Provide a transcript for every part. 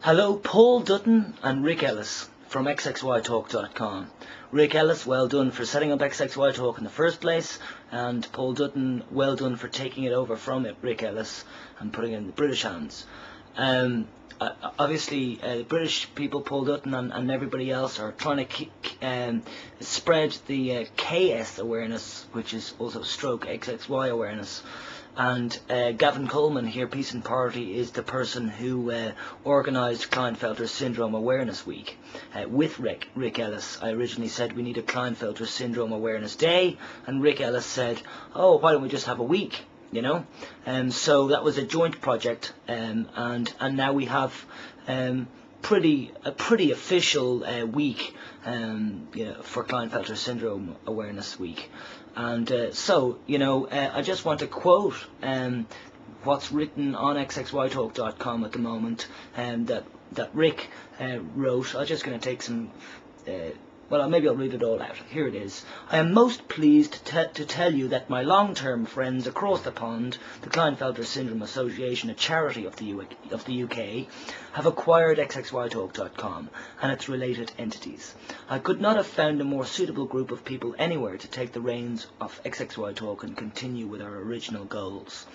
Hello, Paul Dutton and Rick Ellis from xxytalk.com. Rick Ellis, well done for setting up XXY Talk in the first place, and Paul Dutton, well done for taking it over from Rick Ellis and putting it in the British hands. Obviously, British people, Paul Dutton and everybody else, are trying to spread the KS awareness, which is also stroke XXY awareness. And Gavin Coleman here, Peace and Party, is the person who organised Klinefelter Syndrome Awareness Week with Rick Ellis. I originally said we need a Klinefelter Syndrome Awareness Day, and Rick Ellis said, oh, why don't we just have a week, you know? So that was a joint project, and now we have a pretty official week for Klinefelter Syndrome Awareness Week. And so, I just want to quote what's written on xxytalk.com at the moment, that Rick wrote. I'm just going to take some, maybe I'll read it all out. Here it is. I am most pleased to tell you that my long-term friends across the pond, the Klinefelter Syndrome Association, a charity of the UK, have acquired xxytalk.com and its related entities. I could not have found a more suitable group of people anywhere to take the reins of XXY Talk and continue with our original goals.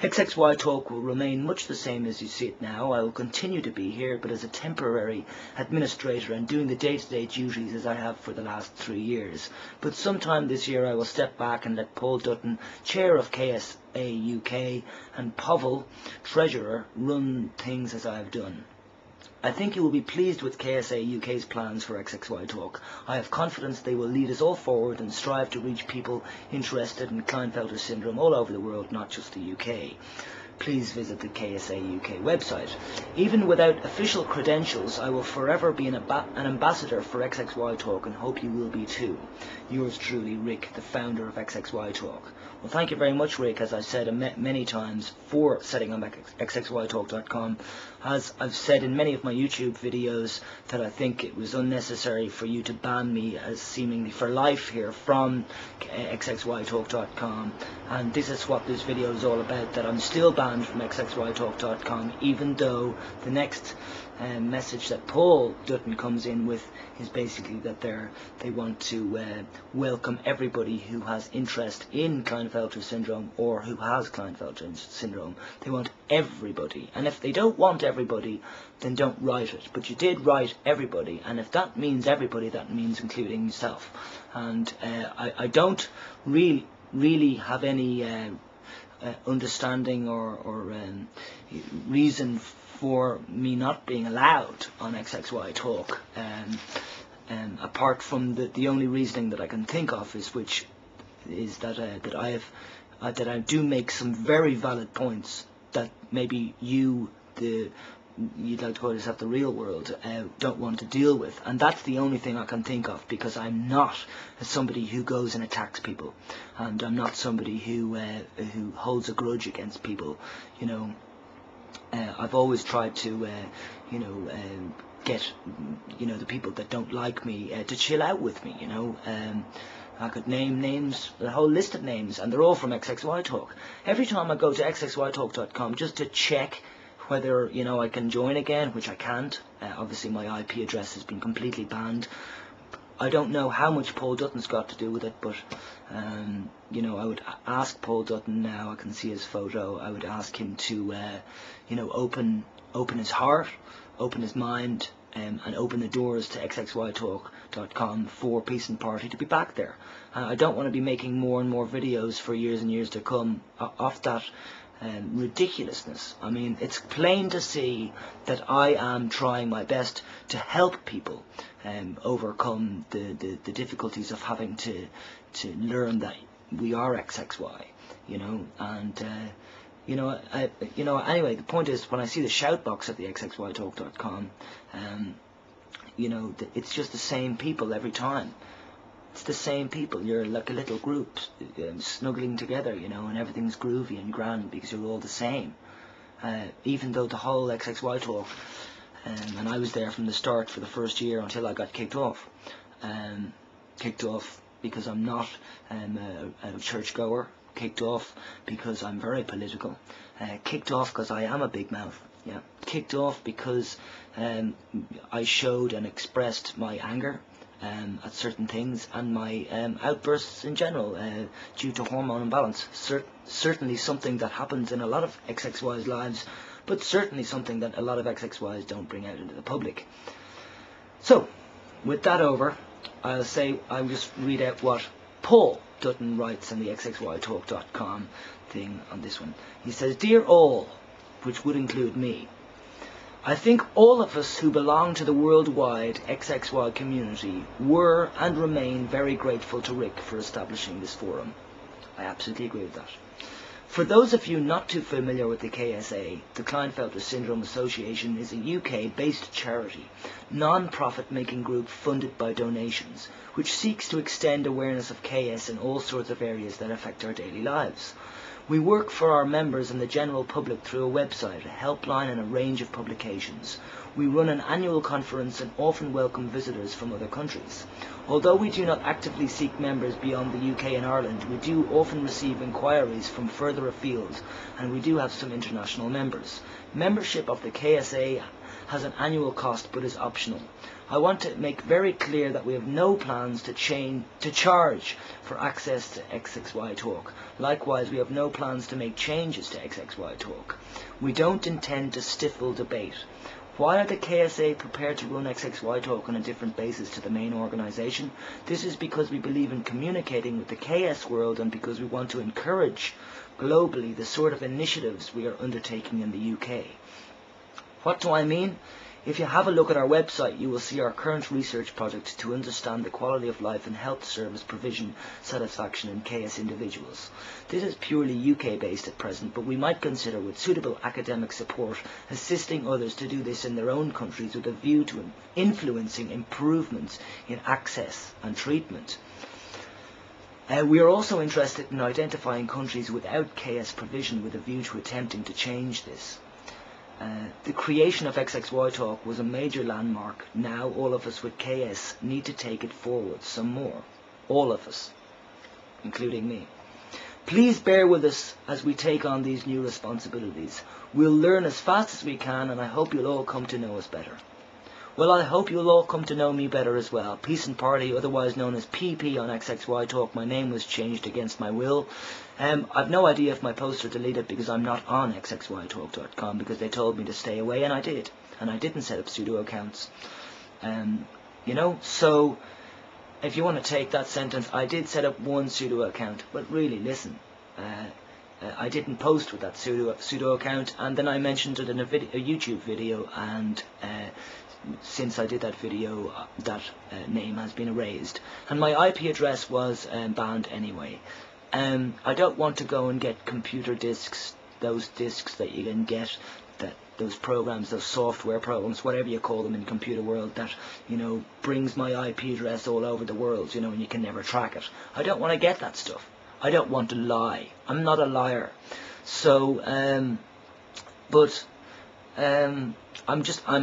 XXY Talk will remain much the same as you see it now. I will continue to be here, but as a temporary administrator and doing the day-to-day duties as I have for the last 3 years. But sometime this year I will step back and let Paul Dutton, Chair of KSA UK, and Pavel, Treasurer, run things as I have done. I think you will be pleased with KSA UK's plans for XXY Talk. I have confidence they will lead us all forward and strive to reach people interested in Klinefelter syndrome all over the world, not just the UK. Please visit the KSA UK website. Even without official credentials, I will forever be an ambassador for XXY Talk and hope you will be too. Yours truly, Rick, the founder of XXY Talk. Well, thank you very much, Rick, as I've said many times, for setting up xxytalk.com. As I've said in many of my YouTube videos, that I think it was unnecessary for you to ban me as seemingly for life here from xxytalk.com. And this is what this video is all about, that I'm still banned from xxytalk.com, even though the next message that Paul Dutton comes in with is basically that they want to welcome everybody who has interest in Klinefelter syndrome or who has Klinefelter syndrome. They want everybody, and if they don't want everybody, then don't write it. But you did write everybody, and if that means everybody, that means including yourself. And I don't really have any understanding or reason for me not being allowed on XXY Talk, apart from the only reasoning that I can think of is that I do make some very valid points that maybe you'd like to call yourself the real world, don't want to deal with, and that's the only thing I can think of, because I'm not somebody who goes and attacks people, and I'm not somebody who holds a grudge against people. I've always tried to get the people that don't like me to chill out with me. I could name names, a whole list of names, and they're all from XXY Talk. Every time I go to xxytalk.com just to check whether I can join again, which I can't. Obviously my IP address has been completely banned. I don't know how much Paul Dutton's got to do with it, but I would ask Paul Dutton now. I can see his photo. I would ask him to open his heart, open his mind, and open the doors to xxytalk.com for Peace and Party to be back there. I don't want to be making more and more videos for years and years to come off that ridiculousness. I mean, it's plain to see that I am trying my best to help people overcome the difficulties of having to learn that we are XXY, anyway, the point is, when I see the shout box at the xxytalk.com, it's just the same people every time. It's the same people. You're like a little group snuggling together, and everything's groovy and grand because you're all the same. Even though the whole XXY Talk, and I was there from the start for the first year until I got kicked off because I'm not a churchgoer. kicked off because I'm very political, kicked off because I am a big mouth, yeah, kicked off because I showed and expressed my anger at certain things, and my outbursts in general due to hormone imbalance. Certainly something that happens in a lot of XXY's lives, but certainly something that a lot of XXYs don't bring out into the public. So, with that over, I'll just read out what Paul Dutton writes on the xxytalk.com thing on this one. He says, "Dear all," which would include me, "I think all of us who belong to the worldwide XXY community were and remain very grateful to Rick for establishing this forum." I absolutely agree with that. For those of you not too familiar with the KSA, the Klinefelter Syndrome Association is a UK-based charity, non-profit making group funded by donations, which seeks to extend awareness of KS in all sorts of areas that affect our daily lives. We work for our members and the general public through a website, a helpline and a range of publications. We run an annual conference and often welcome visitors from other countries. Although we do not actively seek members beyond the UK and Ireland, we do often receive inquiries from further afield, and we do have some international members. Membership of the KSA has an annual cost but is optional. I want to make very clear that we have no plans to charge for access to XXY Talk. Likewise, we have no plans to make changes to XXY Talk. We don't intend to stifle debate. Why are the KSA prepared to run XXY Talk on a different basis to the main organisation? This is because we believe in communicating with the KS world, and because we want to encourage globally the sort of initiatives we are undertaking in the UK. What do I mean? If you have a look at our website, you will see our current research project to understand the quality of life and health service provision satisfaction in KS individuals. This is purely UK based at present, but we might consider, with suitable academic support, assisting others to do this in their own countries with a view to influencing improvements in access and treatment. We are also interested in identifying countries without KS provision with a view to attempting to change this. The creation of XXY Talk was a major landmark. Now all of us with KS need to take it forward some more. All of us, including me. Please bear with us as we take on these new responsibilities. We'll learn as fast as we can, and I hope you'll all come to know us better. Well, I hope you'll all come to know me better as well. Peace and Party, otherwise known as PP on XXY Talk. My name was changed against my will. I've no idea if my posts are deleted because I'm not on xxytalk.com, because they told me to stay away, and I did. And I didn't set up pseudo accounts. So if you want to take that sentence, I did set up one pseudo account, but really, listen, I didn't post with that pseudo account, and then I mentioned it in a YouTube video, and since I did that video, that name has been erased, and my IP address was banned anyway. I don't want to go and get computer discs, those discs that you can get, those programs, those software programs, whatever you call them in computer world, that brings my IP address all over the world, and you can never track it. I don't want to get that stuff. I don't want to lie. I'm not a liar. So, I'm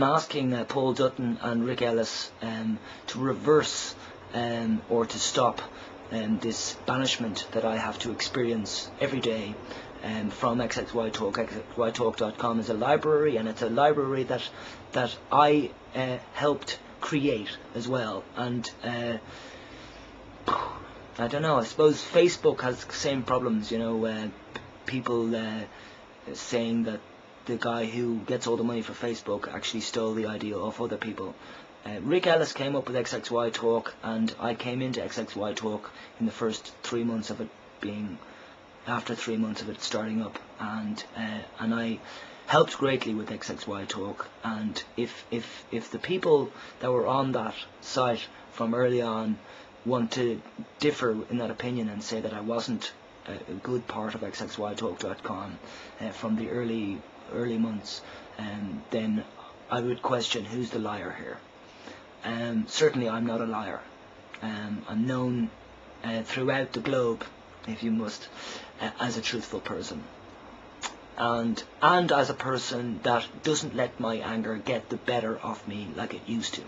asking Paul Dutton and Rick Ellis to reverse or to stop this banishment that I have to experience every day from XXY Talk. XXYTalk.com is a library, and it's a library that I helped create as well. And I don't know, I suppose Facebook has the same problems, people saying that the guy who gets all the money for Facebook actually stole the idea of other people. Rick Ellis came up with XXY Talk, and I came into XXY Talk in the first 3 months of it after 3 months of it starting up, and I helped greatly with XXY Talk. And if the people that were on that site from early on want to differ in that opinion and say that I wasn't a good part of xxytalk.com from the early months, then I would question who's the liar here. Certainly I'm not a liar. I'm known throughout the globe, if you must, as a truthful person, and as a person that doesn't let my anger get the better of me like it used to.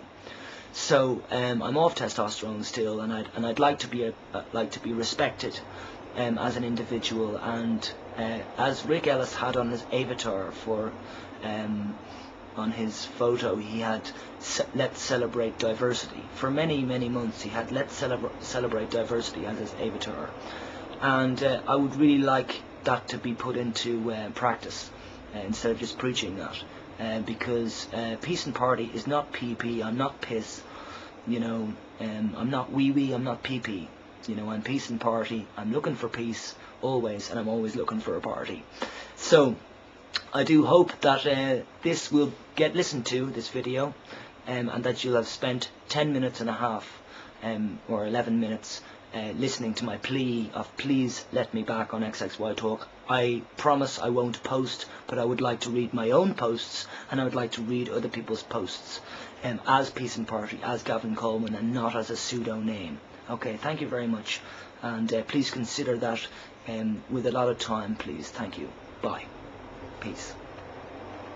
So I'm off testosterone still, and I'd like to be respected as an individual, and as Rick Ellis had on his avatar for on his photo, he had "Let's Celebrate Diversity." For many months he had "Let's Celebrate Diversity" as his avatar, and I would really like that to be put into practice instead of just preaching that, because peace and party is not PP. I'm not piss, you know. I'm not wee wee. I'm not PP. You know, I'm peace and party. I'm looking for peace always, and I'm always looking for a party. So I do hope that this will get listened to, this video, and that you'll have spent 10 minutes and a half or 11 minutes listening to my plea of please let me back on XXY Talk. I promise I won't post, but I would like to read my own posts, and I would like to read other people's posts as Peace and Party, as Gavin Coleman, and not as a pseudo name. Okay, thank you very much, and please consider that with a lot of time, please. Thank you. Bye. Peace.